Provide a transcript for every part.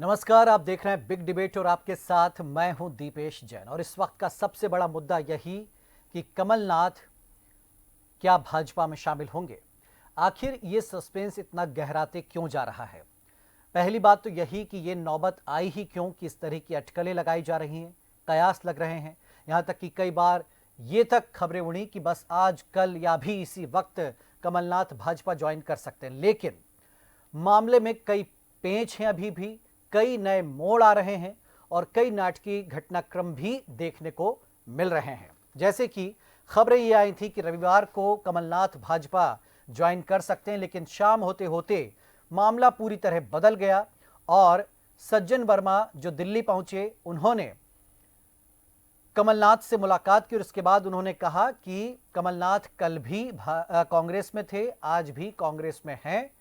नमस्कार, आप देख रहे हैं बिग डिबेट और आपके साथ मैं हूं दीपेश जैन। और इस वक्त का सबसे बड़ा मुद्दा यही कि कमलनाथ क्या भाजपा में शामिल होंगे। आखिर ये सस्पेंस इतना गहराते क्यों जा रहा है। पहली बात तो यही कि ये नौबत आई ही क्यों कि इस तरह की अटकलें लगाई जा रही हैं, कयास लग रहे हैं। यहाँ तक कि कई बार ये तक खबरें उड़ी कि बस आज कल या भी इसी वक्त कमलनाथ भाजपा ज्वाइन कर सकते हैं। लेकिन मामले में कई पेंच हैं, अभी भी कई नए मोड़ आ रहे हैं और कई नाटकीय घटनाक्रम भी देखने को मिल रहे हैं। जैसे कि खबरें ये आई थी कि रविवार को कमलनाथ भाजपा ज्वाइन कर सकते हैं, लेकिन शाम होते होते मामला पूरी तरह बदल गया और सज्जन वर्मा जो दिल्ली पहुंचे, उन्होंने कमलनाथ से मुलाकात की और उसके बाद उन्होंने कहा कि कमलनाथ कल भी कांग्रेस में थे, आज भी कांग्रेस में हैं।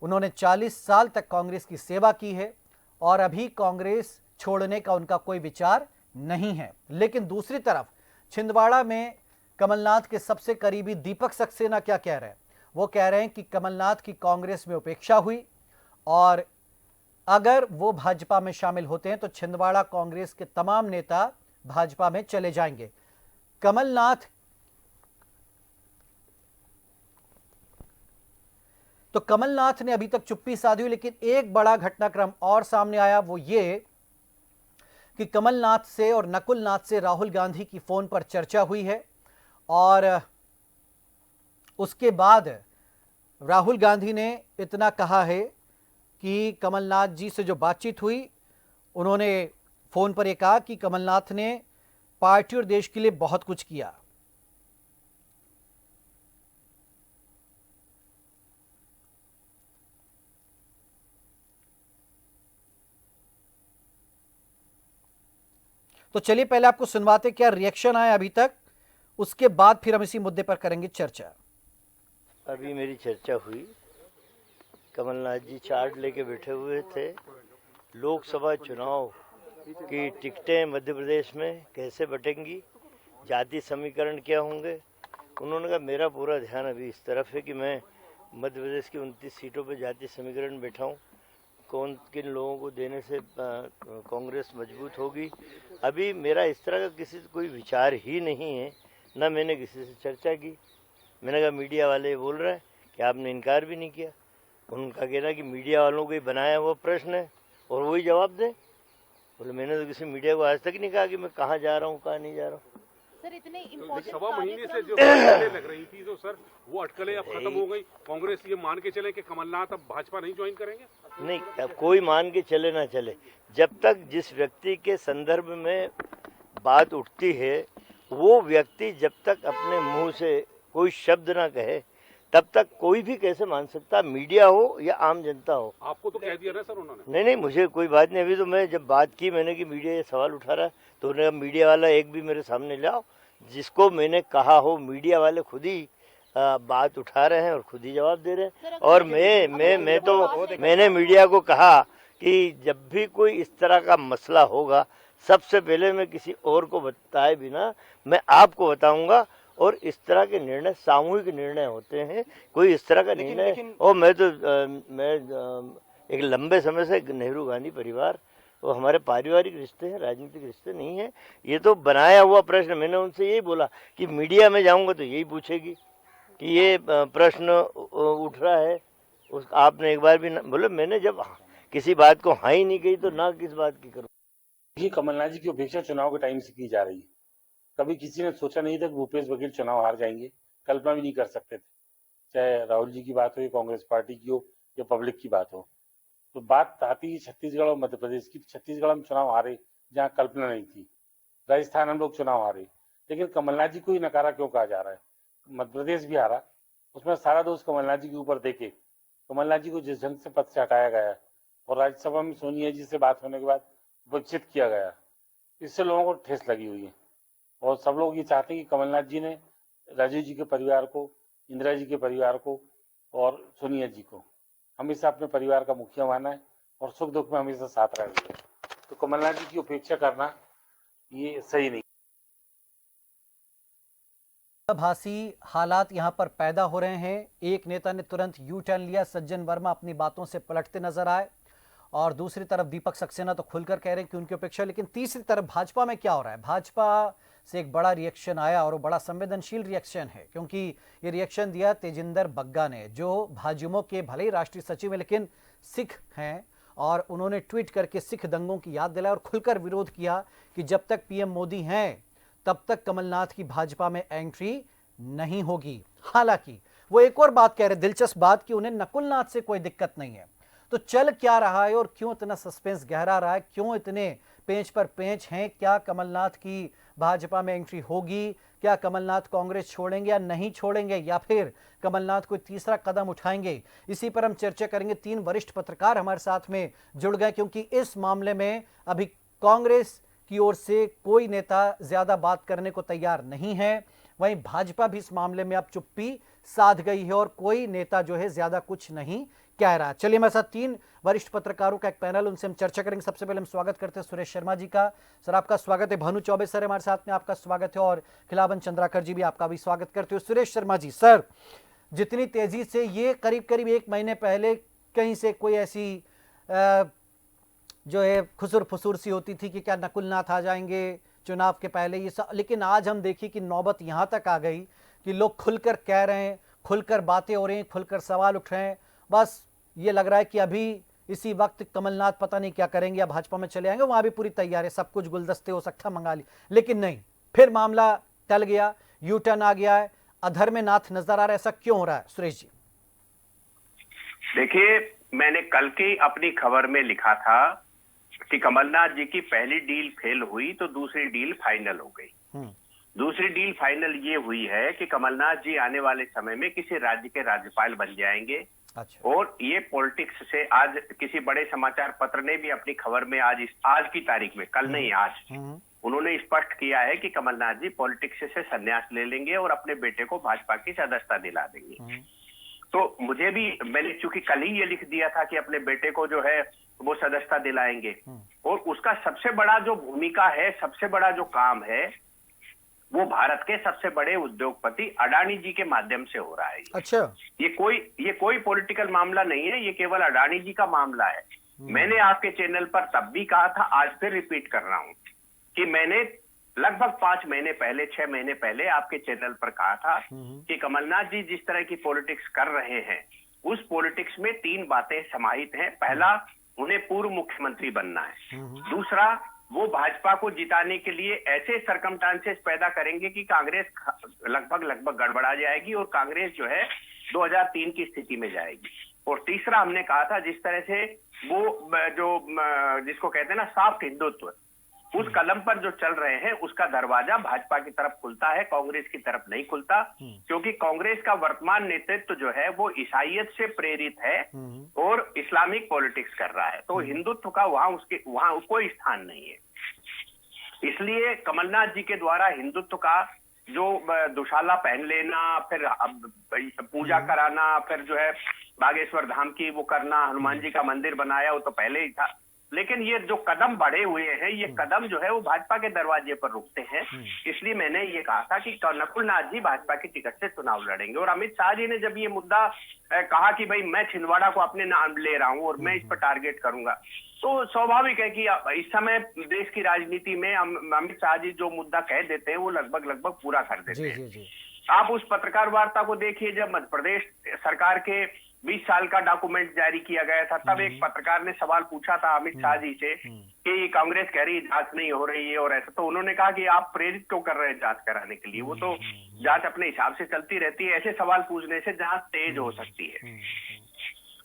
उन्होंने 40 साल तक कांग्रेस की सेवा की है और अभी कांग्रेस छोड़ने का उनका कोई विचार नहीं है। लेकिन दूसरी तरफ छिंदवाड़ा में कमलनाथ के सबसे करीबी दीपक सक्सेना क्या कह रहे हैं। वो कह रहे हैं कि कमलनाथ की कांग्रेस में उपेक्षा हुई और अगर वो भाजपा में शामिल होते हैं तो छिंदवाड़ा कांग्रेस के तमाम नेता भाजपा में चले जाएंगे। कमलनाथ ने अभी तक चुप्पी साधी हुई, लेकिन एक बड़ा घटनाक्रम और सामने आया। वो ये कि कमलनाथ से और नकुलनाथ से राहुल गांधी की फोन पर चर्चा हुई है और उसके बाद राहुल गांधी ने इतना कहा है कि कमलनाथ जी से जो बातचीत हुई, उन्होंने फोन पर यह कहा कि कमलनाथ ने पार्टी और देश के लिए बहुत कुछ किया। तो चलिए पहले आपको सुनवाते क्या रिएक्शन आया अभी तक, उसके बाद फिर हम इसी मुद्दे पर करेंगे चर्चा। अभी मेरी चर्चा हुई, कमलनाथ जी चार्ट लेके बैठे हुए थे। लोकसभा चुनाव की टिकटें मध्य प्रदेश में कैसे बटेंगी, जाति समीकरण क्या होंगे। उन्होंने कहा मेरा पूरा ध्यान अभी इस तरफ है कि मैं मध्य प्रदेश की 29 सीटों पर जाति समीकरण बैठाऊं, कौन किन लोगों को देने से कांग्रेस मजबूत होगी। अभी मेरा इस तरह का किसी से कोई विचार ही नहीं है, ना मैंने किसी से चर्चा की। मैंने कहा मीडिया वाले बोल रहे हैं कि आपने इनकार भी नहीं किया। उनका कहना कि मीडिया वालों को ही बनाया हुआ प्रश्न है और वही जवाब दें। बोले मैंने तो किसी मीडिया को आज तक नहीं कहा कि मैं कहाँ जा रहा हूँ, कहाँ नहीं जा रहा हूँ। सर इतने सवा महीने से जो अटकलें लग रही थी, तो सर वो अटकलें अब खत्म हो गई। कांग्रेस ये मान के चले कि कमलनाथ अब भाजपा नहीं ज्वाइन करेंगे? नहीं, अब कोई मान के चले ना चले, जब तक जिस व्यक्ति के संदर्भ में बात उठती है वो व्यक्ति जब तक अपने मुंह से कोई शब्द ना कहे तब तक कोई भी कैसे मान सकता, मीडिया हो या आम जनता हो। आपको तो कह दिया ना सर उन्होंने? नहीं, मुझे कोई बात नहीं। अभी तो मैं जब बात की मैंने कि मीडिया ये सवाल उठा रहा है, तो उन्होंने मीडिया वाला एक भी मेरे सामने लाओ जिसको मैंने कहा हो। मीडिया वाले खुद ही बात उठा रहे हैं और खुद ही जवाब दे रहे हैं। और मैंने मीडिया को कहा कि जब भी कोई इस तरह का मसला होगा सबसे पहले मैं किसी और को बताए बिना मैं आपको बताऊंगा। और इस तरह के निर्णय सामूहिक निर्णय होते हैं, कोई इस तरह का निर्णय। और मैं एक लंबे समय से नेहरू गांधी परिवार, वो हमारे पारिवारिक रिश्ते हैं, राजनीतिक रिश्ते नहीं है। ये तो बनाया हुआ प्रश्न। मैंने उनसे यही बोला कि मीडिया में जाऊंगा तो यही पूछेगी कि ये प्रश्न उठ रहा है, उस आपने एक बार भी बोले। मैंने जब किसी बात को हाँ ही नहीं कही तो ना किस बात की करूँ। ये कमलनाथ जी की उपेक्षा चुनाव के टाइम से की जा रही है। कभी किसी ने सोचा नहीं था कि भूपेश बघेल चुनाव हार जाएंगे, कल्पना भी नहीं कर सकते थे। चाहे राहुल जी की बात हो या कांग्रेस पार्टी की हो या पब्लिक की बात हो। तो बात आती है छत्तीसगढ़ और मध्य प्रदेश की। छत्तीसगढ़ हम चुनाव हारे जहाँ कल्पना नहीं थी, राजस्थान हम लोग चुनाव हारे, लेकिन कमलनाथ जी को ही नकारा क्यों कहा जा रहा है। मध्य प्रदेश भी हारा, उसमें सारा दोष कमलनाथ जी के ऊपर देके कमलनाथ जी को जिस ढंग से पद से हटाया गया और राज्यसभा में सोनिया जी से बात होने के बाद वंचित किया गया, इससे लोगों को ठेस लगी हुई है। और सब लोग ये चाहते हैं कि कमलनाथ जी ने राजीव जी के परिवार को, इंदिरा जी के परिवार को और सोनिया जी को हमेशा अपने परिवार का मुखिया माना है और सुख दुख में हमेशा साथ रहे हैं। तो कमलनाथ जी की उपेक्षा करना ये सही नहीं। भासी हालात यहां पर पैदा हो रहे हैं। एक नेता ने तुरंत यू टर्न लिया, सज्जन वर्मा अपनी बातों से पलटते नजर आए और दूसरी तरफ दीपक सक्सेना तो खुलकर कह रहे हैं कि उनकी अपेक्षा, लेकिन तीसरी तरफ भाजपा में क्या हो रहा है? भाजपा से एक बड़ा रिएक्शन आया और वो बड़ा संवेदनशील रिएक्शन है, क्योंकि ये रिएक्शन दिया तेजिंदर बग्गा ने, जो भाजयुमो के भले ही राष्ट्रीय सचिव हैं लेकिन सिख हैं, और उन्होंने ट्वीट करके सिख दंगों की याद दिलाई और खुलकर विरोध किया कि जब तक पीएम मोदी हैं तब तक कमलनाथ की भाजपा में एंट्री नहीं होगी। हालांकि वो एक और बात कह रहे, दिलचस्प बात, कि उन्हें नकुलनाथ से कोई दिक्कत नहीं है। तो चल क्या रहा है और क्यों इतना सस्पेंस गहरा रहा है, क्यों इतने पेंच पर पेंच हैं? क्या कमलनाथ की भाजपा में एंट्री होगी? क्या कमलनाथ कांग्रेस छोड़ेंगे या नहीं छोड़ेंगे, या फिर कमलनाथ कोई तीसरा कदम उठाएंगे? इसी पर हम चर्चा करेंगे। 3 वरिष्ठ पत्रकार हमारे साथ में जुड़ गए, क्योंकि इस मामले में अभी कांग्रेस की ओर से कोई नेता ज्यादा बात करने को तैयार नहीं है, वहीं भाजपा भी इस मामले में अब चुप्पी साध गई है और कोई नेता जो है ज्यादा कुछ नहीं कह रहा। चलिए हमारे साथ 3 वरिष्ठ पत्रकारों का एक पैनल, उनसे हम चर्चा करेंगे। सबसे पहले हम स्वागत करते हैं सुरेश शर्मा जी का। सर आपका स्वागत है। भानु चौबे सर हमारे साथ में, आपका स्वागत है। और खिलावन चंद्राकर जी भी, आपका भी स्वागत करते हो। सुरेश शर्मा जी, सर जितनी तेजी से ये करीब करीब 1 महीने पहले कहीं से कोई ऐसी जो है खुसुर फुसूर सी होती थी कि क्या नकुलनाथ आ जाएंगे चुनाव के पहले, ये सब, लेकिन आज हम देखिए कि नौबत यहाँ तक आ गई कि लोग खुलकर कह रहे हैं, खुलकर बातें हो रही हैं, खुलकर सवाल उठ रहे हैं। बस ये लग रहा है कि अभी इसी वक्त कमलनाथ पता नहीं क्या करेंगे, या भाजपा में चले आएंगे, वहां भी पूरी तैयार है, सब कुछ गुलदस्ते हो सकता मंगा ली, लेकिन नहीं, फिर मामला टल गया, यू टर्न आ गया है, अधर में नाथ नजर आ रहा है। ऐसा क्यों हो रहा है सुरेश जी? देखिए, मैंने कल की अपनी खबर में लिखा था कि कमलनाथ जी की पहली डील फेल हुई तो दूसरी डील फाइनल हो गई। दूसरी डील फाइनल ये हुई है कि कमलनाथ जी आने वाले समय में किसी राज्य के राज्यपाल बन जाएंगे। अच्छा। और ये पॉलिटिक्स से, आज किसी बड़े समाचार पत्र ने भी अपनी खबर में आज की तारीख में, कल नहीं आज, उन्होंने स्पष्ट किया है कि कमलनाथ जी पॉलिटिक्स से संन्यास ले लेंगे और अपने बेटे को भाजपा की सदस्यता दिला देंगे। तो मुझे भी, मैंने चूंकि कल ही ये लिख दिया था कि अपने बेटे को जो है वो सदस्यता दिलाएंगे, और उसका सबसे बड़ा जो भूमिका है, सबसे बड़ा जो काम है, वो भारत के सबसे बड़े उद्योगपति अडानी जी के माध्यम से हो रहा है। अच्छा। ये कोई पॉलिटिकल मामला नहीं है, ये केवल अडानी जी का मामला है। मैंने आपके चैनल पर तब भी कहा था, आज फिर रिपीट कर रहा हूं कि मैंने लगभग 5 महीने पहले, 6 महीने पहले आपके चैनल पर कहा था कि कमलनाथ जी जिस तरह की पॉलिटिक्स कर रहे हैं, उस पॉलिटिक्स में 3 बातें समाहित हैं। पहला, उन्हें पूर्व मुख्यमंत्री बनना है। दूसरा, वो भाजपा को जिताने के लिए ऐसे सरकमस्टांसेस पैदा करेंगे कि कांग्रेस लगभग गड़बड़ा जाएगी और कांग्रेस जो है 2003 की स्थिति में जाएगी। और तीसरा, हमने कहा था जिस तरह से वो जो जिसको कहते हैं ना सॉफ्ट हिंदुत्व, उस कदम पर जो चल रहे हैं, उसका दरवाजा भाजपा की तरफ खुलता है, कांग्रेस की तरफ नहीं खुलता, क्योंकि कांग्रेस का वर्तमान नेतृत्व जो है वो ईसाइयत से प्रेरित है और इस्लामिक पॉलिटिक्स कर रहा है। तो हिंदुत्व का वहां कोई स्थान नहीं है। इसलिए कमलनाथ जी के द्वारा हिंदुत्व का जो दुशाला पहन लेना, फिर पूजा कराना, फिर जो है बागेश्वर धाम की वो करना, हनुमान जी का मंदिर बनाया, वो तो पहले ही था, लेकिन ये जो कदम बढ़े हुए हैं, ये कदम जो है वो भाजपा के दरवाजे पर रुकते हैं। इसलिए मैंने ये कहा था कि नकुलनाथ जी भाजपा की टिकट से चुनाव लड़ेंगे। और अमित शाह जी ने जब ये मुद्दा कहा कि भाई मैं छिंदवाड़ा को अपने नाम ले रहा हूं और मैं इस पर टारगेट करूंगा, तो स्वाभाविक है कि इस समय देश की राजनीति में अमित शाह जी जो मुद्दा कह देते हैं वो लगभग पूरा कर देते हैं। आप उस पत्रकार वार्ता को देखिए, जब मध्य प्रदेश सरकार के 20 साल का डॉक्यूमेंट जारी किया गया था, तब एक पत्रकार ने सवाल पूछा था अमित शाह जी से कि कांग्रेस कह रही है जांच नहीं हो रही है और ऐसा, तो उन्होंने कहा कि आप प्रेरित क्यों कर रहे हैं जांच कराने के लिए, वो तो जांच अपने हिसाब से चलती रहती है, ऐसे सवाल पूछने से जांच तेज हो सकती है।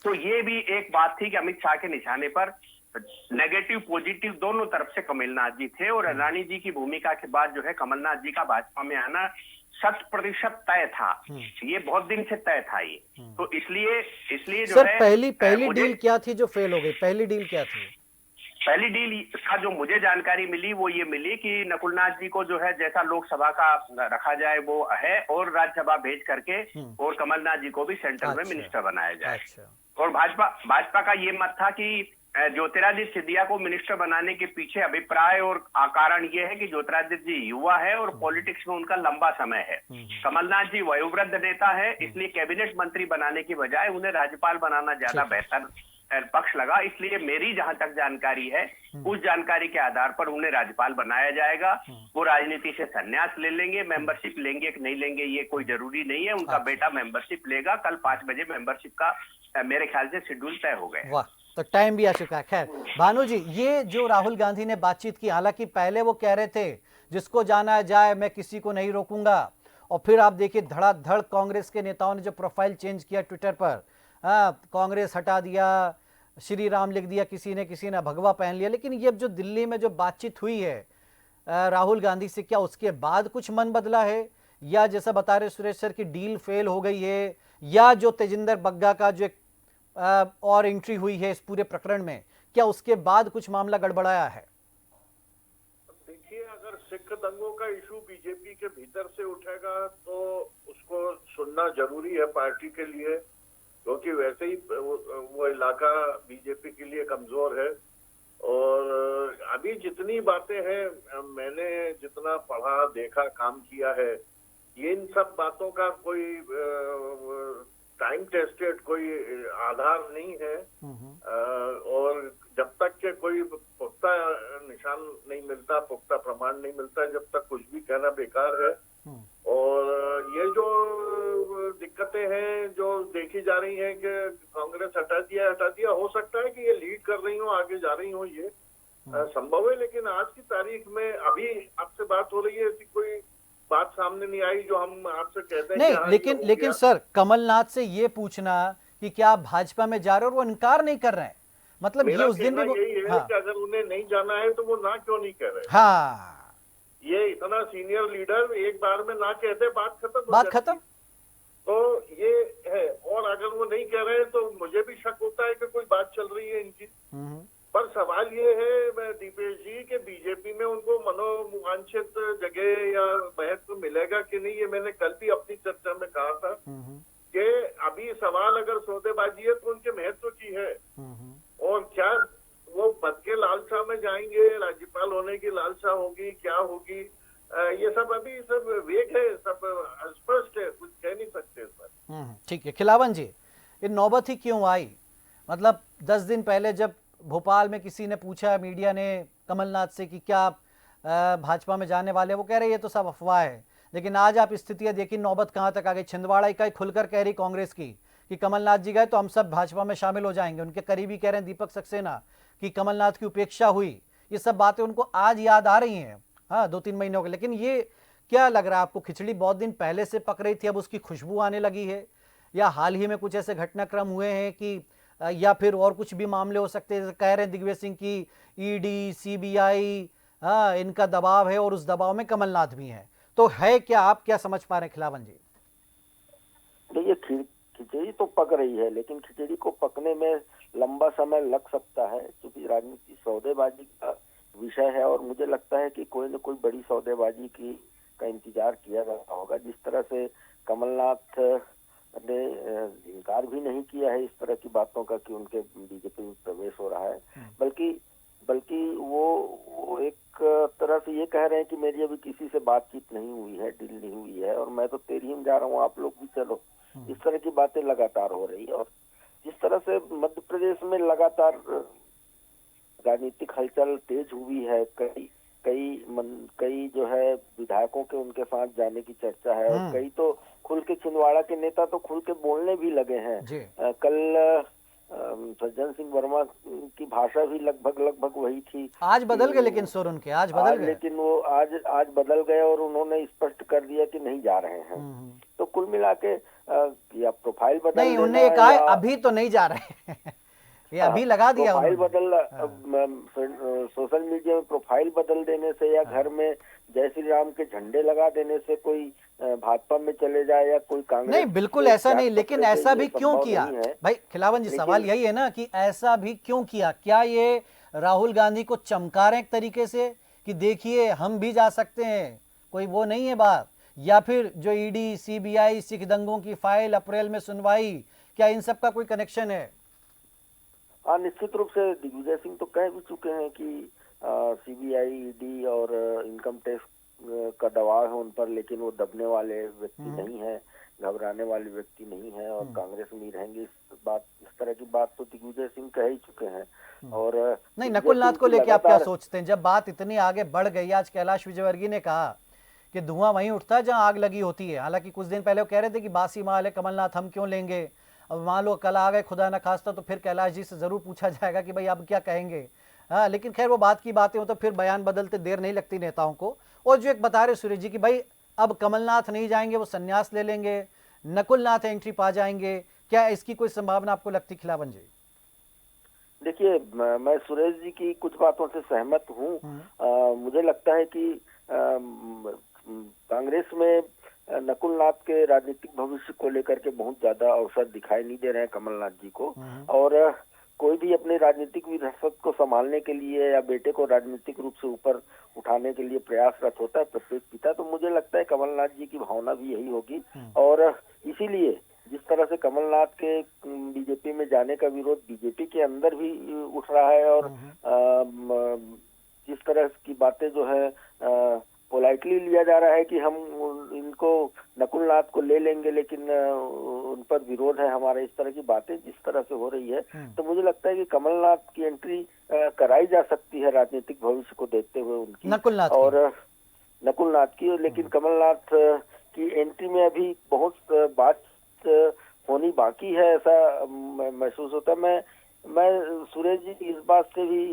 तो ये भी एक बात थी कि अमित शाह के निशाने पर नेगेटिव पॉजिटिव दोनों तरफ से कमलनाथ जी थे। और अडानी जी की भूमिका के बाद जो है कमलनाथ जी का भाजपा में आना 100% तय था, ये बहुत दिन से तय था ये। तो इसलिए जो सर है पहली डील क्या थी जो फेल हो गई? पहली डील क्या थी? पहली डील का जो मुझे जानकारी मिली वो ये मिली कि नकुलनाथ जी को जो है जैसा लोकसभा का रखा जाए वो है, और राज्यसभा भेज करके और कमलनाथ जी को भी सेंट्रल में मिनिस्टर बनाया जाए। और भाजपा का ये मत था कि ज्योतिरादित्य सिंधिया को मिनिस्टर बनाने के पीछे अभिप्राय और कारण ये है कि ज्योतिरादित्य जी युवा है और पॉलिटिक्स में उनका लंबा समय है। कमलनाथ जी वयोवृद्ध नेता है, इसलिए कैबिनेट मंत्री बनाने की बजाय उन्हें राज्यपाल बनाना ज्यादा बेहतर पक्ष लगा, इसलिए मेरी जहां तक जानकारी है उस जानकारी के आधार पर उन्हें राज्यपाल बनाया जाएगा। वो राजनीति से संन्यास ले लेंगे, मेंबरशिप लेंगे कि नहीं लेंगे ये कोई जरूरी नहीं है, उनका बेटा मेंबरशिप लेगा। कल 5 बजे मेंबरशिप का मेरे ख्याल से शेड्यूल तय हो गया। वाह, तो टाइम भी आ चुका है। खैर भानु जी, ये जो राहुल गांधी ने बातचीत की, हालांकि पहले वो कह रहे थे जिसको जाना जाए, मैं किसी को नहीं रोकूंगा, और फिर आप देखिए धड़ाधड़ कांग्रेस के नेताओं ने जो प्रोफाइल चेंज किया ट्विटर पर, कांग्रेस हटा दिया, श्री राम लिख दिया किसी ने भगवा पहन लिया। लेकिन ये जो दिल्ली में जो बातचीत हुई है राहुल गांधी से, क्या उसके बाद कुछ मन बदला है, या जैसा बता रहे सुरेश सर की डील फेल हो गई है, या जो तेजिंदर बग्गा का जो एक और एंट्री हुई है इस पूरे प्रकरण में, क्या उसके बाद कुछ मामला गड़बड़ाया है? देखिए, अगर सिख दंगों का इशू बीजेपी के भीतर से उठेगा तो उसको सुनना जरूरी है पार्टी के लिए, क्योंकि वैसे ही वो इलाका बीजेपी के लिए कमजोर है। और अभी जितनी बातें हैं, मैंने जितना पढ़ा, देखा, काम किया है, ये इन सब बातों का कोई टाइम टेस्टेड कोई आधार नहीं है। और जब तक के कोई पुख्ता निशान नहीं मिलता, पुख्ता प्रमाण नहीं मिलता, जब तक कुछ भी कहना बेकार है। और ये जो दिक्कतें हैं जो देखी जा रही हैं कि कांग्रेस हटा दिया, हो सकता है कि ये लीड कर रही हो, आगे जा रही हो, ये संभव है। लेकिन आज की तारीख में अभी आपसे बात हो रही है, ऐसी कोई बात सामने नहीं आई जो हम आपसे कहते हैं नहीं। लेकिन सर, कमलनाथ से ये पूछना कि क्या आप भाजपा में जा रहे हो, और वो इनकार नहीं कर रहे हैं, मतलब ये उस दिन भी यही है कि अगर उन्हें नहीं जाना है तो वो ना क्यों नहीं कह रहे। हाँ, ये इतना सीनियर लीडर एक बार में ना कहते, बात खत्म। तो ये है। और अगर वो नहीं कह रहे हैं तो मुझे भी शक होता है कि कोई बात चल रही है इनकी। पर सवाल ये है दीपेश जी कि बीजेपी में उनको मनोवांछित जगह या महत्व मिलेगा कि नहीं। ये मैंने कल भी अपनी चर्चा में कहा था कि अभी सवाल अगर सौदेबाजी है तो उनके महत्व की है, और क्या वो पद के लालसा में जाएंगे, राज्यपाल होने की लालसा होगी, क्या होगी, ये सब अभी सब वेग है, सब अस्पष्ट है, कुछ कह नहीं सकते सर। ठीक है खिलावन जी, ये नौबत ही क्यों आई? मतलब 10 दिन पहले जब भोपाल में किसी ने पूछा, मीडिया ने, कमलनाथ से कि क्या आप भाजपा में जाने वाले, वो कह रहे ये तो सब अफवाह है। लेकिन आज आप स्थितियां देखिए, नौबत कहां तक आ गई। छिंदवाड़ा इकाई खुलकर कह रही कांग्रेस की कि कमलनाथ जी गए तो हम सब भाजपा में शामिल हो जाएंगे। उनके करीबी कह रहे हैं दीपक सक्सेना कि कमलनाथ की उपेक्षा हुई। ये सब बातें उनको आज याद आ रही हैं, हाँ 2-3 महीने हो गए। लेकिन ये क्या लग रहा है आपको, खिचड़ी बहुत दिन पहले से पक रही थी, अब उसकी खुशबू आने लगी है, या हाल ही में कुछ ऐसे घटनाक्रम हुए हैं कि, या फिर और कुछ भी मामले हो सकते हैं? जैसे कह रहे हैं दिग्विजय सिंह की ईडी, सीबीआई, हाँ इनका दबाव है, और उस दबाव में कमलनाथ भी है, तो है क्या? आप क्या समझ पा रहे हैं खिलावन जी? देखिए, खिचड़ी तो पक रही है, लेकिन खिचड़ी को पकने में लंबा समय लग सकता है, क्योंकि राजनीति सौदेबाजी का विषय है। और मुझे लगता है कि कोई न कोई बड़ी सौदेबाजी का इंतजार किया जा रहा होगा। जिस तरह से कमलनाथ ने इनकार भी नहीं किया है इस तरह की बातों का कि उनके बीजेपी में प्रवेश हो रहा है, बल्कि वो एक तरह से ये कह रहे हैं कि मेरी अभी किसी से बातचीत नहीं हुई है, डील नहीं हुई है, और मैं तो तेरी में जा रहा हूँ, आप लोग भी चलो। इस तरह की बातें लगातार हो रही है। और जिस तरह से मध्य प्रदेश में लगातार राजनीतिक हलचल तेज हुई है, कई जो है विधायकों के उनके साथ जाने की चर्चा है, और कई तो खुल के, छिंदवाड़ा के नेता तो खुल के बोलने भी लगे हैं। कल सज्जन सिंह वर्मा की भाषा भी लगभग वही थी। आज बदल गए, लेकिन सुर उनके आज बदल गए, लेकिन वो आज बदल गए और उन्होंने स्पष्ट कर दिया कि नहीं जा रहे हैं। तो कुल मिला के या प्रोफाइल बदल नहीं, उन्होंने ये कहा अभी तो नहीं जा रहे हैं ये अभी लगा दिया प्रोफाइल सोशल मीडिया में प्रोफाइल बदल देने से, या घर में जय श्री राम के झंडे लगा देने से कोई भाजपा में चले जाए या कोई कांग्रेस। नहीं, बिल्कुल ऐसा नहीं, लेकिन ऐसा भी क्यों किया भाई खिलावन जी? सवाल यही है ना कि ऐसा भी क्यों किया? क्या ये राहुल गांधी को चमका रहे एक तरीके से कि देखिए हम भी जा सकते हैं, कोई वो नहीं है बात? या फिर जो ईडी, सीबीआई, सिख दंगों की फाइल, अप्रैल में सुनवाई, क्या इन सब का कोई कनेक्शन है? हाँ, निश्चित रूप से दिग्विजय सिंह तो कह भी चुके हैं कि सीबीआई, ईडी और इनकम टैक्स का दबाव है उन पर, लेकिन वो दबने वाले व्यक्ति नहीं है, घबराने वाले व्यक्ति नहीं है, और कांग्रेस में ही रहेंगे। इस तरह की बात तो दिग्विजय सिंह कह ही चुके हैं। और नहीं, दिग्विजय नकुल नाथ सिंह को की लेके आप क्या लगातार सोचते हैं? जब बात इतनी आगे बढ़ गई, आज कैलाश विजयवर्गीय ने कहा कि धुआं वहीं उठता है जहां आग लगी होती है। हालांकि कुछ दिन पहले वो कह रहे थे कि बासी माल है कमलनाथ, हम क्यों लेंगे। अब मान लो कल आ गए खुदा न खास्ता, तो फिर कैलाश जी से जरूर पूछा जाएगा कि भाई अब क्या कहेंगे। हाँ, लेकिन खैर वो बात की बातें हो, तो फिर बयान बदलते देर नहीं लगती नेताओं को। और जो एक बता रहे सुरेश जी कि भाई अब कमलनाथ नहीं जाएंगे, वो संन्यास ले लेंगे, नकुल नाथ एंट्री पा जाएंगे, क्या इसकी कोई संभावना आपको लगती खिलावन जी? देखिए, मैं सुरेश जी की कुछ बातों से सहमत हूँ। मुझे लगता है कि कांग्रेस में नकुल नाथ के राजनीतिक भविष्य को लेकर के बहुत ज्यादा अवसर दिखाई नहीं दे रहे हैं कमलनाथ जी को। और कोई भी अपने राजनीतिक विरासत को संभालने के लिए या बेटे को राजनीतिक रूप से ऊपर उठाने के लिए प्रयासरत होता है प्रत्येक पिता। तो मुझे लगता है कमलनाथ जी की भावना भी यही होगी। और इसीलिए जिस तरह से कमलनाथ के बीजेपी में जाने का विरोध बीजेपी के अंदर भी उठ रहा है, और जिस तरह की बातें जो है पोलाइटली लिया जा रहा है कि हम इनको नकुल नाथ को ले लेंगे लेकिन उन पर विरोध है हमारा, इस तरह की बातें जिस तरह से हो रही है, तो मुझे लगता है कि कमलनाथ की एंट्री कराई जा सकती है राजनीतिक भविष्य को देखते हुए उनकी, और नकुल नाथ की। लेकिन कमलनाथ की एंट्री में अभी बहुत बात होनी बाकी है, ऐसा महसूस होता है। मैं सुरेश जी इस बात से भी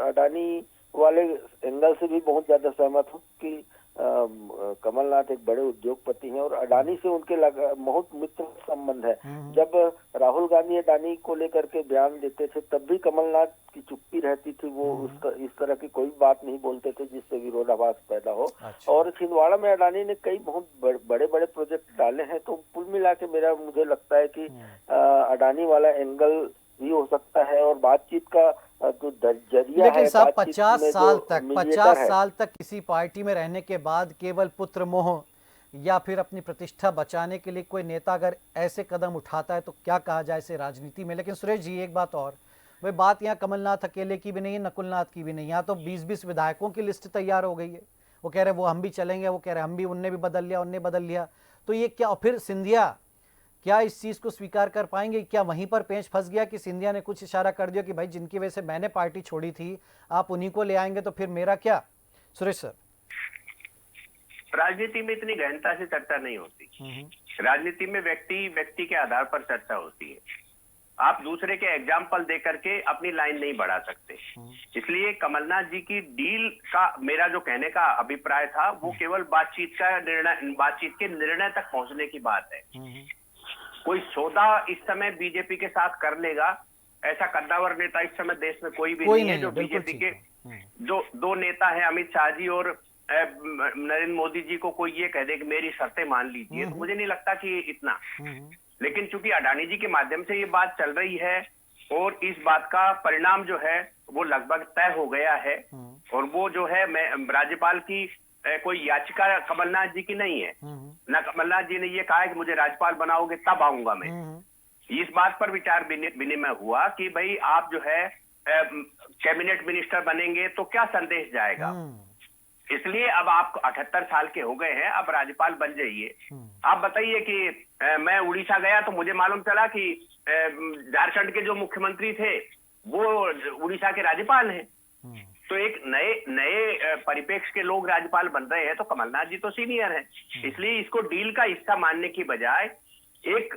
अडानी वाले एंगल से भी बहुत ज्यादा सहमत हूँ कि कमलनाथ एक बड़े उद्योगपति हैं और अडानी से उनके बहुत मित्र संबंध है। जब राहुल गांधी अडानी को लेकर के बयान देते थे तब भी कमलनाथ की चुप्पी रहती थी, वो इस तरह की कोई बात नहीं बोलते थे जिससे विरोधाभास पैदा हो। और छिंदवाड़ा में अडानी ने कई बहुत बड़े बड़े प्रोजेक्ट डाले हैं। तो कुल मिला के मुझे लगता है कि अडानी वाला एंगल भी हो सकता है। और बातचीत का जो जरिया है, लेकिन साहब 50 साल तक किसी पार्टी में रहने के बाद केवल पुत्र मोह या फिर अपनी प्रतिष्ठा बचाने के लिए कोई नेता अगर ऐसे कदम उठाता है तो क्या कहा जाए इसे राजनीति में। लेकिन सुरेश जी एक बात और, वह बात यहाँ कमलनाथ अकेले की भी नहीं है, नकुल नाथ की भी नहीं। यहाँ तो 20-20 विधायकों की लिस्ट तैयार हो गई है। वो कह रहे वो हम भी चलेंगे, वो कह रहे हम भी, उनने भी बदल लिया, उनने बदल लिया। तो ये क्या, और फिर सिंधिया क्या इस चीज को स्वीकार कर पाएंगे? क्या वहीं पर पेंच फंस गया कि सिंधिया ने कुछ इशारा कर दिया कि भाई जिनकी वजह से मैंने पार्टी छोड़ी थी आप उन्हीं को ले आएंगे, तो फिर मेरा क्या? सुरेश सर, राजनीति में इतनी गहनता से चर्चा नहीं होती। राजनीति में व्यक्ति के आधार पर चर्चा होती है। आप दूसरे के एग्जाम्पल दे करके अपनी लाइन नहीं बढ़ा सकते। इसलिए कमलनाथ जी की डील का मेरा जो कहने का अभिप्राय था वो केवल बातचीत के निर्णय तक पहुंचने की बात है। कोई सौदा इस समय बीजेपी के साथ कर लेगा ऐसा कद्दावर नेता इस समय देश में कोई भी नहीं है। जो बीजेपी के जो दो नेता हैं, अमित शाह जी और नरेंद्र मोदी जी, को कोई ये कह दे कि मेरी शर्तें मान लीजिए, तो मुझे नहीं लगता कि इतना। लेकिन चूंकि अडानी जी के माध्यम से ये बात चल रही है और इस बात का परिणाम जो है वो लगभग तय हो गया है, और वो जो है, मैं राज्यपाल की कोई याचिका कमलनाथ जी की नहीं है ना। कमलनाथ जी ने ये कहा है कि मुझे राज्यपाल बनाओगे तब आऊंगा मैं। इस बात पर विचार विनिमय हुआ कि भाई आप जो है कैबिनेट मिनिस्टर बनेंगे तो क्या संदेश जाएगा। इसलिए अब आप 78 साल के हो गए हैं, अब राज्यपाल बन जाइए। आप बताइए कि मैं उड़ीसा गया तो मुझे मालूम चला कि झारखंड के जो मुख्यमंत्री थे वो उड़ीसा के राज्यपाल हैं। तो एक नए परिप्रेक्ष्य के लोग राज्यपाल बन रहे हैं, तो कमलनाथ जी तो सीनियर हैं। इसलिए इसको डील का हिस्सा मानने की बजाय एक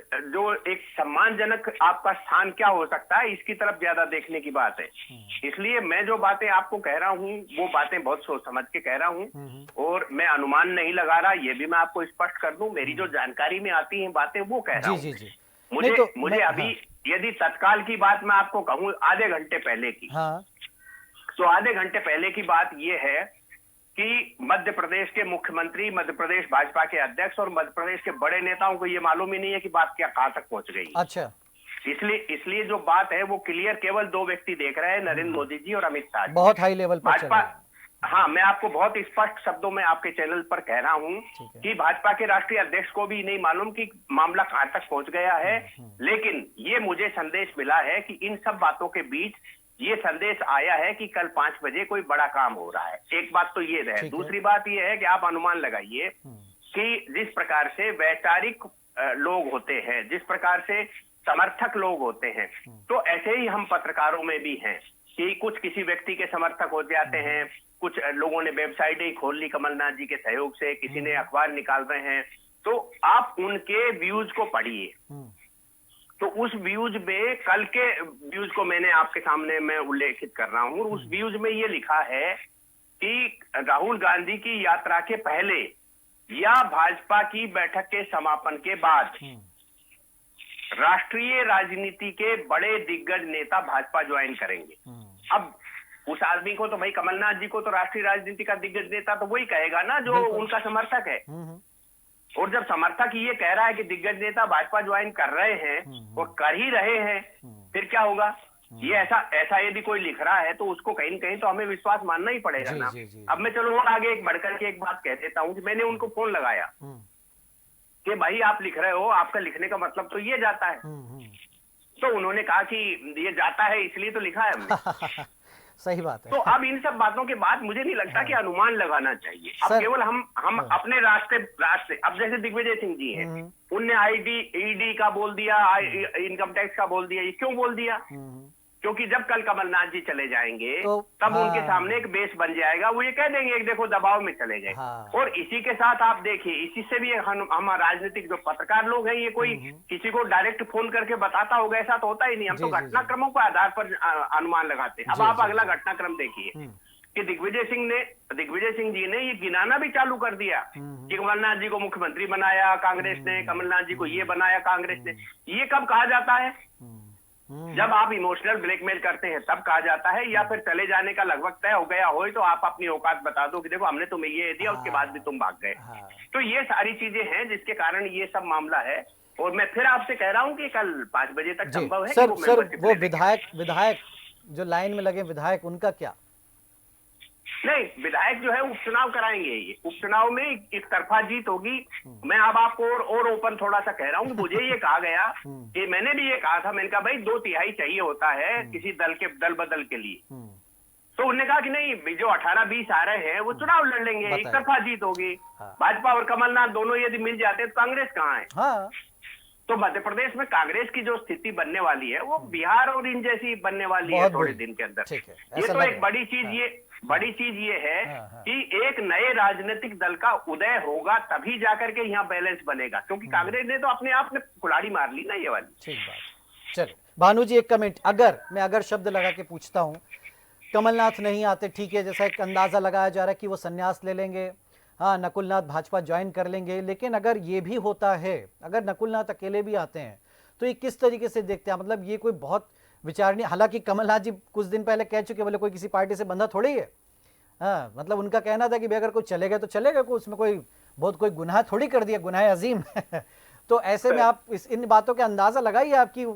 सम्मानजनक आपका स्थान क्या हो सकता है, इसकी तरफ ज्यादा देखने की बात है। इसलिए मैं जो बातें आपको कह रहा हूं वो बातें बहुत सोच समझ के कह रहा हूं, और मैं अनुमान नहीं लगा रहा, ये भी मैं आपको स्पष्ट कर दूं। मेरी जो जानकारी में आती हैं बातें वो कह रहा हूं। मुझे अभी यदि तत्काल की बात मैं आपको कहूं आधे घंटे पहले की, तो आधे घंटे पहले की बात यह है कि मध्य प्रदेश के मुख्यमंत्री, मध्य प्रदेश भाजपा के अध्यक्ष और मध्य प्रदेश के बड़े नेताओं को ये मालूम ही नहीं है कि बात क्या कहां तक पहुंच गई। अच्छा, इसलिए जो बात है वो क्लियर केवल दो व्यक्ति देख रहे हैं, नरेंद्र मोदी जी और अमित शाह जी। बहुत हाई लेवल पर भाजपा, हाँ, मैं आपको बहुत स्पष्ट शब्दों में आपके चैनल पर कह रहा हूं कि भाजपा के राष्ट्रीय अध्यक्ष को भी नहीं मालूम कि मामला कहां तक पहुंच गया है। लेकिन ये मुझे संदेश मिला है कि इन सब बातों के बीच ये संदेश आया है कि कल 5 बजे कोई बड़ा काम हो रहा है। एक बात तो ये है। दूसरी बात ये है कि आप अनुमान लगाइए कि जिस प्रकार से वैचारिक लोग होते हैं, जिस प्रकार से समर्थक लोग होते हैं। तो ऐसे ही हम पत्रकारों में भी हैं कि कुछ किसी व्यक्ति के समर्थक हो जाते हैं, कुछ लोगों ने वेबसाइट ही खोल ली कमलनाथ जी के सहयोग से, किसी ने अखबार निकाल रहे हैं, तो आप उनके व्यूज को पढ़िए। तो उस व्यूज में, कल के व्यूज को मैंने आपके सामने मैं उल्लेखित कर रहा हूं, उस व्यूज में ये लिखा है कि राहुल गांधी की यात्रा के पहले या भाजपा की बैठक के समापन के बाद राष्ट्रीय राजनीति के बड़े दिग्गज नेता भाजपा ज्वाइन करेंगे। अब उस आदमी को तो भाई, कमलनाथ जी को तो राष्ट्रीय राजनीति का दिग्गज नेता तो वही कहेगा ना जो उनका समर्थक है। और जब समर्थक ये कह रहा है कि दिग्गज नेता भाजपा ज्वाइन कर रहे हैं और कर ही रहे हैं, फिर क्या होगा? ये ऐसा यदि कोई लिख रहा है तो उसको कहीं न कहीं तो हमें विश्वास मानना ही पड़ेगा ना। अब मैं चलो और आगे एक बढ़कर के एक बात कह देता हूँ कि मैंने उनको फोन लगाया कि भाई आप लिख रहे हो, आपका लिखने का मतलब तो ये जाता है। तो उन्होंने कहा कि ये जाता है इसलिए तो लिखा है हमने। सही बात है। तो अब इन सब बातों के बाद मुझे नहीं लगता कि अनुमान लगाना चाहिए। अब केवल हम अपने रास्ते अब जैसे दिग्विजय सिंह जी हैं, उनने ईडी का बोल दिया, इनकम टैक्स का बोल दिया। ये क्यों बोल दिया? क्योंकि जब कल कमलनाथ जी चले जाएंगे तब उनके सामने एक बेस बन जाएगा, वो ये कह देंगे कि देखो दबाव में चले गए। और इसी के साथ आप देखिए, इसी से भी हम राजनीतिक जो पत्रकार लोग हैं, ये कोई किसी को डायरेक्ट फोन करके बताता होगा, ऐसा तो होता ही नहीं। हम तो घटनाक्रमों के आधार पर अनुमान लगाते हैं। अब आप अगला घटनाक्रम देखिए कि दिग्विजय सिंह जी ने ये गिनाना भी चालू कर दिया कि कमलनाथ जी को मुख्यमंत्री बनाया कांग्रेस ने, कमलनाथ जी को ये बनाया कांग्रेस ने। ये कब कहा जाता है? जब आप इमोशनल ब्लैकमेल करते हैं तब कहा जाता है, या फिर चले जाने का लगभग तय हो गया हो तो आप अपनी औकात बता दो कि देखो हमने तुम्हें ये दिया, उसके बाद भी तुम भाग गए। तो ये सारी चीजें हैं जिसके कारण ये सब मामला है। और मैं फिर आपसे कह रहा हूं कि कल 5 बजे तक संभव है सर, वो विधायक जो लाइन में लगे विधायक, उनका क्या? नहीं, विधायक जो है उपचुनाव कराएंगे। ये उपचुनाव में एक तरफा जीत होगी। मैं अब आपको और ओपन थोड़ा सा कह रहा हूँ, मुझे ये कहा गया कि मैंने भी ये कहा था, मैंने कहा भाई 2/3 चाहिए होता है किसी दल बदल के लिए। तो उन्होंने कहा कि नहीं, जो 18-20 आ रहे हैं वो चुनाव लड़ लेंगे, एक तरफा जीत होगी। भाजपा और कमलनाथ दोनों यदि मिल जाते तो कांग्रेस कहाँ है? तो मध्य प्रदेश में कांग्रेस की जो स्थिति बनने वाली है वो बिहार और इन जैसी बनने वाली है थोड़े दिन के अंदर। ये तो एक बड़ी चीज ये है कि एक नए राजनीतिक दल का उदय होगा तभी जाकर के यहाँ बैलेंस बनेगा, क्योंकि कांग्रेस ने तो अपने आप में कुल्हाड़ी मार ली ना ये वाली। ठीक बात। चलो भानु जी, एक कमेंट, अगर शब्द लगा के पूछता हूँ, कमलनाथ नहीं आते, ठीक है, जैसा एक अंदाजा लगाया जा रहा है कि वो संन्यास ले लेंगे, हाँ, नकुलनाथ भाजपा ज्वाइन कर लेंगे, लेकिन अगर ये भी होता है, अगर नकुलनाथ अकेले भी आते हैं तो ये किस तरीके से देखते हैं? मतलब ये कोई बहुत विचारणीय, हालांकि कमलनाथ जी कुछ दिन पहले कह चुके, बोले कोई किसी पार्टी से बंधा थोड़ी है। हाँ, मतलब उनका कहना था कि भाई अगर कोई चले गए तो चलेगा, कोई उसमें कोई गुनाह थोड़ी कर दिया, गुनाह अजीम। तो ऐसे में आप इन बातों का अंदाजा लगाइए आपकी,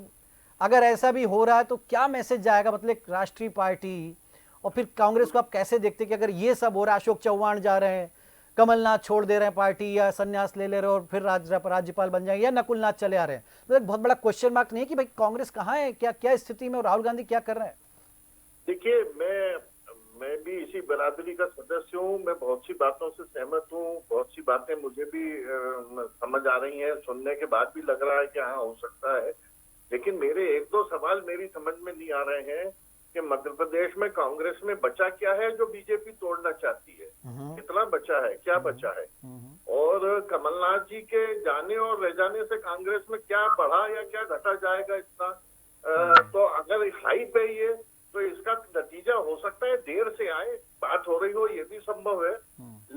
अगर ऐसा भी हो रहा है तो क्या मैसेज जाएगा, मतलब राष्ट्रीय पार्टी और फिर कांग्रेस को आप कैसे देखते कि अगर ये सब हो रहा है, अशोक चौहान जा रहे हैं, कमलनाथ छोड़ दे रहे हैं पार्टी या संन्यास ले रहे हैं और फिर राज्यपाल बन जाएंगे, या नकुलनाथ चले आ रहे हैं, तो एक बहुत बड़ा क्वेश्चन मार्क नहीं है कि भाई कांग्रेस कहाँ है, क्या स्थिति में, और राहुल गांधी क्या कर रहे हैं? देखिए, मैं भी इसी बिरादरी का सदस्य हूँ। मैं बहुत सी बातों से सहमत हूँ, बहुत सी बातें मुझे भी समझ आ रही हैं, सुनने के बाद भी लग रहा है कि हाँ हो सकता है। लेकिन मेरे 1-2 सवाल मेरी समझ में नहीं आ रहे हैं कि मध्य प्रदेश में कांग्रेस में बचा क्या है जो बीजेपी तोड़ना चाहती है, कितना बचा है, क्या बचा है, और कमलनाथ जी के जाने और रह जाने से कांग्रेस में क्या बढ़ा या क्या घटा जाएगा इतना। तो अगर हाइप है ये, तो इसका नतीजा हो सकता है देर से आए, बात हो रही हो, ये भी संभव है।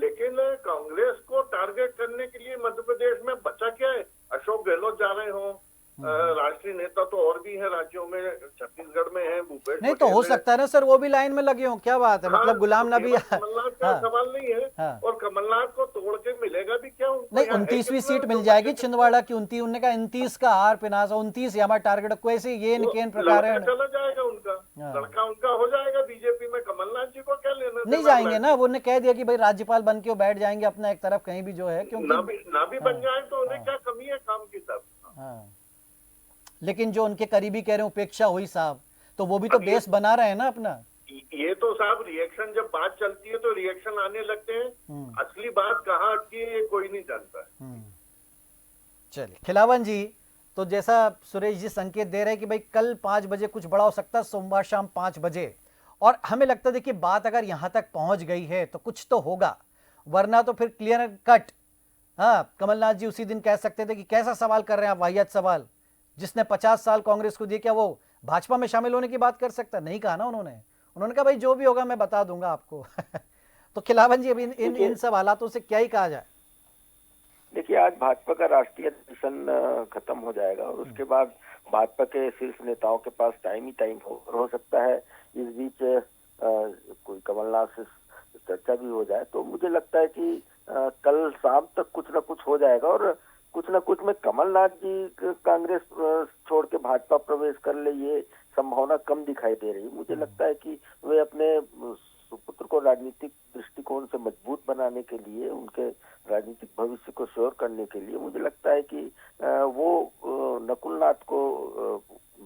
लेकिन कांग्रेस को टारगेट करने के लिए मध्य प्रदेश में बचा क्या है? अशोक गहलोत जा रहे हों, राष्ट्रीय नेता तो और भी हैं राज्यों में, छत्तीसगढ़ में है भूपेश नहीं, तो हो सकता है ना सर, वो भी लाइन में लगे हो, क्या बात है? मतलब गुलाम नबी, कमलनाथ का सवाल नहीं है। और कमलनाथ को तोड़ के मिलेगा भी क्या? नहीं, 29वीं सीट मिल जाएगी छिंदवाड़ा की, 29, उन्होंने कहा 29 का हार पिनासा, 29 हमारा टारगेट, कोई ये प्रकार है, चला जाएगा उनका, लड़का उनका हो जाएगा बीजेपी में, कमलनाथ जी को क्या लेना? नहीं जाएंगे ना, उन्होंने कह दिया कि भाई राज्यपाल बन के वो बैठ जाएंगे अपना एक तरफ कहीं भी जो है, क्योंकि ना भी बन जाए तो उन्हें क्या कमी है काम की तब। लेकिन जो उनके करीबी कह रहे हैं उपेक्षा हुई साहब, तो वो भी तो बेस बना रहे हैं ना अपना। ये तो साहब रिएक्शन, जब बात चलती है तो रिएक्शन आने लगते हैं, असली बात कहाँ अटकी है ये कोई नहीं जानता है। चलिए खिलावन जी, तो जैसा सुरेश जी संकेत दे रहे हैं कि भाई कल 5 बजे कुछ बड़ा हो सकता है, सोमवार शाम 5 बजे, और हमें लगता है देखिए बात अगर यहां तक पहुंच गई है तो कुछ तो होगा, वरना तो फिर क्लियर कट, हाँ, कमलनाथ जी उसी दिन कह सकते थे कि कैसा सवाल कर रहे हैं आप, वाहियात सवाल, जिसने 50 साल कांग्रेस को दिए क्या वो भाजपा में शामिल होने की बात कर सकता? नहीं कहा ना उन्होंने कहा भाई जो भी होगा मैं बता दूंगा आपको। तो खिलावन जी अभी इन सब हालातों से क्या ही कहा जाए? देखिए, आज भाजपा का राष्ट्रीय अधिवेशन खत्म हो जाएगा और उसके बाद भाजपा के शीर्ष नेताओं के पास टाइम ही टाइम हो सकता है इस बीच कोई कमलनाथ से चर्चा भी हो जाए। तो मुझे लगता है कि कल शाम तक कुछ ना कुछ हो जाएगा और कुछ ना कुछ में कमलनाथ जी कांग्रेस छोड़ के भाजपा प्रवेश कर ले, ये संभावना कम दिखाई दे रही। मुझे लगता है कि वे अपने सुपुत्र को राजनीतिक दृष्टिकोण से मजबूत बनाने के लिए, उनके राजनीतिक भविष्य को श्योर करने के लिए मुझे लगता है कि वो नकुलनाथ को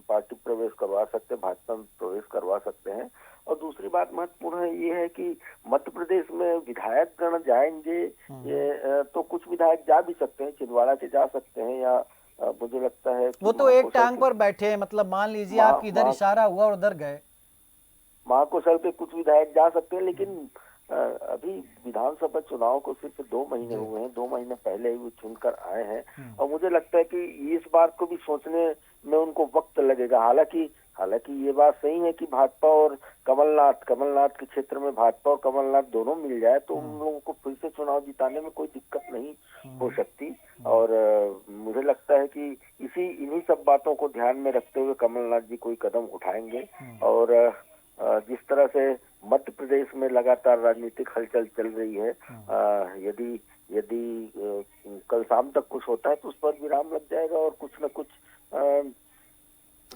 पार्टी प्रवेश करवा सकते हैं, भाजपा में प्रवेश करवा सकते हैं। और दूसरी बात महत्वपूर्ण है ये है कि मध्य प्रदेश में विधायक गण जाएंगे, ये तो कुछ विधायक जा भी सकते हैं, छिंदवाड़ा के जा सकते हैं, या मुझे लगता है वो तो एक टांग पर बैठे हैं, मतलब मान लीजिए आप इधर इशारा हुआ और उधर गए। महाकौशल पे कुछ विधायक जा सकते हैं, लेकिन अभी विधानसभा चुनाव को सिर्फ 2 महीने हुए हैं, 2 महीने पहले ही वो चुनकर आए हैं और मुझे लगता है कि इस बात को भी सोचने में उनको वक्त लगेगा। हालांकि ये बात सही है कि भाजपा और कमलनाथ के क्षेत्र में भाजपा और कमलनाथ दोनों मिल जाए तो उन लोगों को फिर से चुनाव जिताने में कोई दिक्कत नहीं हो सकती। और मुझे लगता है कि इन्हीं सब बातों को ध्यान में रखते हुए कमलनाथ जी कोई कदम उठाएंगे। और जिस तरह से मध्य प्रदेश में लगातार राजनीतिक हलचल चल रही है, यदि कल शाम तक कुछ होता है तो उस पर विराम लग जाएगा और कुछ न कुछ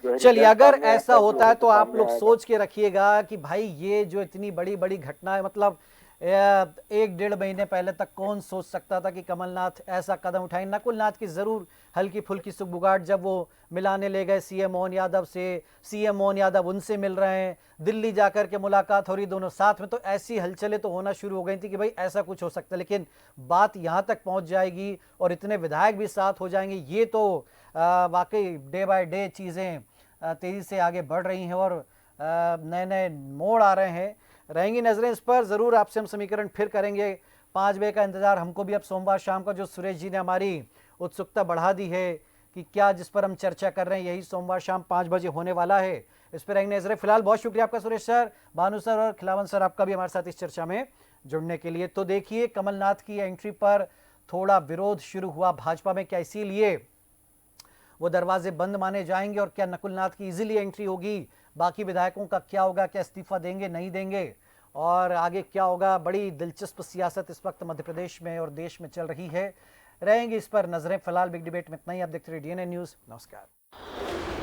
चलिए, अगर ऐसा होता है तो आप लोग सोच के रखिएगा कि भाई ये जो इतनी बड़ी बड़ी घटना है, मतलब 1-1.5 महीने पहले तक कौन सोच सकता था कि कमलनाथ ऐसा कदम उठाएंगे। नकुलनाथ की जरूर हल्की फुल्की सुगबुगाहट जब वो मिलाने ले गए सीएम मोहन यादव से, सीएम मोहन यादव उनसे मिल रहे हैं, दिल्ली जाकर के मुलाकात हो रही दोनों साथ में, तो ऐसी हलचलें तो होना शुरू हो गई थी कि भाई ऐसा कुछ हो सकता है। लेकिन बात यहाँ तक पहुँच जाएगी और इतने विधायक भी साथ हो जाएंगे, ये तो वाकई डे बाय डे चीज़ें तेज़ी से आगे बढ़ रही हैं और नए नए मोड़ आ रहे हैं। रहेंगी नजरें इस पर, जरूर आपसे हम समीकरण फिर करेंगे। 5 बजे का इंतजार हमको भी अब सोमवार शाम का, जो सुरेश जी ने हमारी उत्सुकता बढ़ा दी है कि क्या जिस पर हम चर्चा कर रहे हैं यही सोमवार शाम 5 बजे होने वाला है, इस पर रहेंगे नजरें। फिलहाल बहुत शुक्रिया आपका सुरेश सर, भानु सर और खिलावन सर, आपका भी हमारे साथ इस चर्चा में जुड़ने के लिए। तो देखिए, कमलनाथ की एंट्री पर थोड़ा विरोध शुरू हुआ भाजपा में, क्या इसीलिए वो दरवाजे बंद माने जाएंगे और क्या नकुलनाथ की इजीली एंट्री होगी? बाकी विधायकों का क्या होगा, क्या इस्तीफा देंगे नहीं देंगे, और आगे क्या होगा? बड़ी दिलचस्प सियासत इस वक्त मध्य प्रदेश में और देश में चल रही है। रहेंगे इस पर नजरें। फिलहाल बिग डिबेट में इतना ही। आप देखते रहिए डीएनए न्यूज़। नमस्कार।